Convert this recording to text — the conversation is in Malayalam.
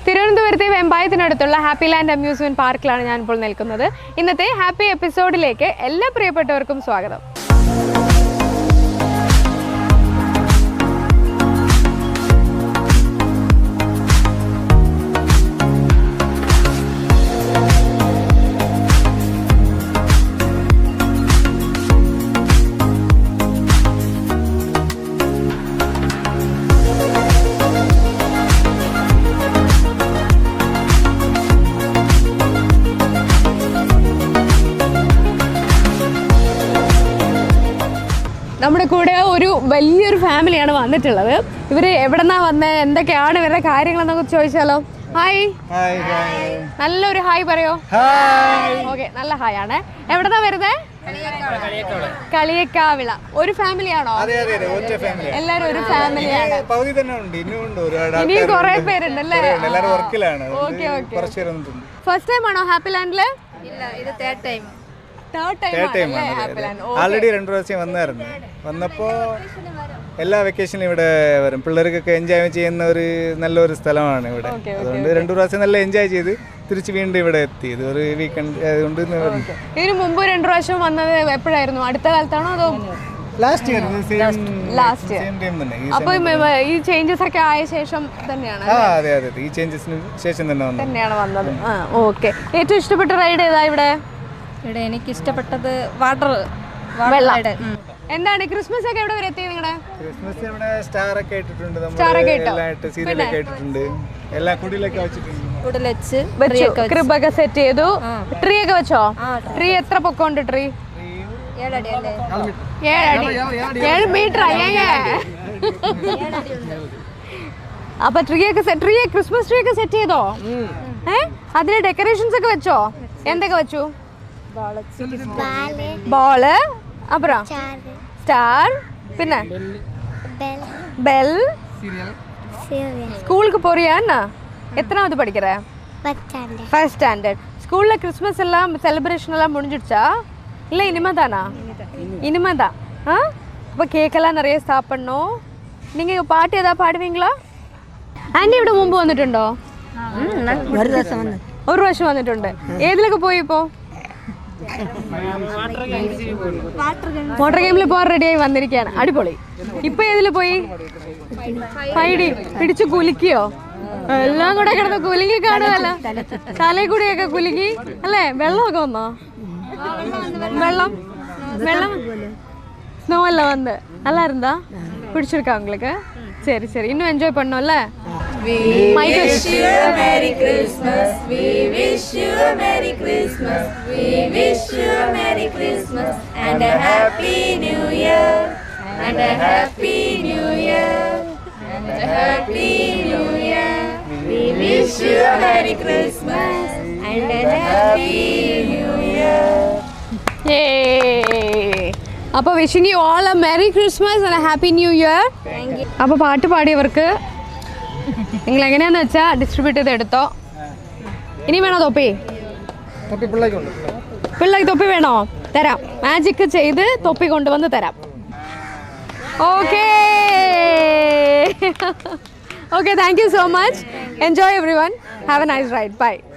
തിരുവനന്തപുരത്തെ വെമ്പായത്തിനടുത്തുള്ള ഹാപ്പി ലാൻഡ് അമ്യൂസ്മെന്റ് പാർക്കിലാണ് ഞാനിപ്പോൾ നിൽക്കുന്നത്. ഇന്നത്തെ ഹാപ്പി എപ്പിസോഡിലേക്ക് എല്ലാ പ്രിയപ്പെട്ടവർക്കും സ്വാഗതം. നമ്മുടെ കൂടെ ഒരു വലിയൊരു ഫാമിലിയാണ് വന്നിട്ടുള്ളത്. ഇവർ എവിടെ നിന്നാണ് വന്നത്, എന്തൊക്കെയാണ് ഇവരുടെ കാര്യങ്ങളെന്നൊക്കെ ചോദിച്ചാലോ? ഹായ്, നല്ലൊരു ഹായ് പറയോ? ഓക്കെ, നല്ല ഹായ് ആണ്. എവിടെന്നാ വരുന്നത്? കളിയക്കാവിള. ഒരു ഫാമിലിയാണോ? എല്ലാരും ഒരു ഫാമിലിയാണ്. ഇനി കുറെ പേരുണ്ടല്ലേ? ഫസ്റ്റ് ടൈം ആണോ ഹാപ്പി ലാൻഡില്? ആൾറെഡി 2 പ്രാവശ്യം വന്നപ്പോൾ എല്ലാ വെക്കേഷനും ഇവിടെ വരും. പിള്ളേർക്കൊക്കെ എൻജോയ് ചെയ്യുന്ന ഒരു നല്ലൊരു സ്ഥലമാണ് ഇവിടെ. അതുകൊണ്ട് 2 പ്രാവശ്യം നല്ല എൻജോയ് ചെയ്ത് തിരിച്ച് വീണ്ടും ഇവിടെ എത്തി. ഇത് ഒരു വീക്കെൻഡ് ആയതുകൊണ്ട് ഇതിനു മുമ്പ് 2 പ്രാവശ്യം വന്നത് എപ്പോഴായിരുന്നു? അടുത്ത കാലത്താണോ അതോ ലാസ്റ്റ് ഇയർ? അപ്പൊ ഈ ചേഞ്ചസ് ഒക്കെ ആയ ശേഷം തന്നെയാണ്? അതെ, ഈ ചേഞ്ചസിന് ശേഷം തന്നെയാണ് വന്നത്. ഓക്കെ. ഏറ്റവും ഇഷ്ടപ്പെട്ട റൈഡ് ഏതാ ഇവിടെ? ഇവിടെ എനിക്ക് ഇഷ്ടപ്പെട്ടത് വാട്ടർ. എന്താണ് ക്രിസ്മസ് ഒക്കെ എവിടെ വരെ എത്തി? നിങ്ങളുടെ ക്രിസ്മസ് ഇവിടെ സ്റ്റാർ ഒക്കെ ഇട്ടിട്ടുണ്ട്, സീരിയലൊക്കെ ഇട്ടിട്ടുണ്ട്, എല്ലാ കുടിലൊക്കെ വെച്ചിട്ടുണ്ട്. ക്രിബൊക്കെ സെറ്റ് ചെയ്തു. ട്രീ ഒക്കെ വെച്ചോ? ട്രീ എത്ര പൊക്കമുണ്ട്? Tree 7 metre. അപ്പൊ ക്രിസ്മസ് ട്രീ ഒക്കെ സെറ്റ് ചെയ്തോ? അതിന് ഡെക്കറേഷൻസ് ഒക്കെ വെച്ചോ? എന്തൊക്കെ വെച്ചു? ബോള്, അപ്പുറം സ്റ്റാർ, പിന്നെ ബെൽ. ஸ்கூலுக்கு போறியா? எத்தனாவது படிக்கிற? First standard. ஸ்கூல்ல கிறிஸ்மஸ் எல்லாம் செலிப்ரேஷன் எல்லாம் முடிஞ்சிடுச்சா? இல்லை இனிமேதானா? இனிமேதான். அப்போ கேக்கெல்லாம் நிறைய சாப்பிடணும். நீங்கள் பாட்டு ஏதாவது പാടുവീங்களா? ആൻറ്റി ഇവിടെ മുമ്പ് വന്നിട്ടുണ്ടോ? ഒരു പ്രാവശ്യം വന്നിട്ടുണ്ട്. ഏതിലൊക്കെ പോയി? ഇപ്പോൾ വാട്ടർ ഗെയിമിൽ പോകാൻ റെഡിയായി വന്നിരിക്കുകയാണ്. അടിപൊളി. ഇപ്പൊ ഏതില് പോയി? ഫൈഡി പിടിച്ചു കുലുക്കിയോ? എല്ലാം കൂടെ കിടന്ന് കുലുങ്ങി കാണുമല്ലോ. തലയിൽ കൂടിയൊക്കെ കുലുങ്ങി അല്ലേ? വെള്ളമൊക്കെ വന്നോ? വെള്ളം സ്നോ എല്ലാം വന്ന് நல்லா இருந்தா? பிடிச்சிருக்கா உங்களுக்கு? சரி சரி, இன்னும் என்ஜாய் பண்ணோம் இல்ல? We wish you a Merry Christmas. We wish you a Merry Christmas. We wish you a Merry Christmas and a Happy New Year. And a Happy New Year. And a Happy New Year. We wish you a Merry Christmas and a Happy New Year. Yay! അപ്പോൾ wishing you all A merry Christmas and A happy new year. അപ്പോൾ പാട്ട് പാടിയവർക്ക് നിങ്ങൾ എങ്ങനെയാന്ന് വെച്ചാൽ ഡിസ്ട്രിബ്യൂട്ട് ചെയ്ത് എടുത്തോ. ഇനി വേണോ തൊപ്പി? പിള്ളേർക്ക് തൊപ്പി വേണോ? തരാം. മാജിക് ചെയ്ത് തൊപ്പി കൊണ്ടുവന്ന് തരാം. Okay okay, thank you so much. Enjoy everyone. Have a nice ride. By.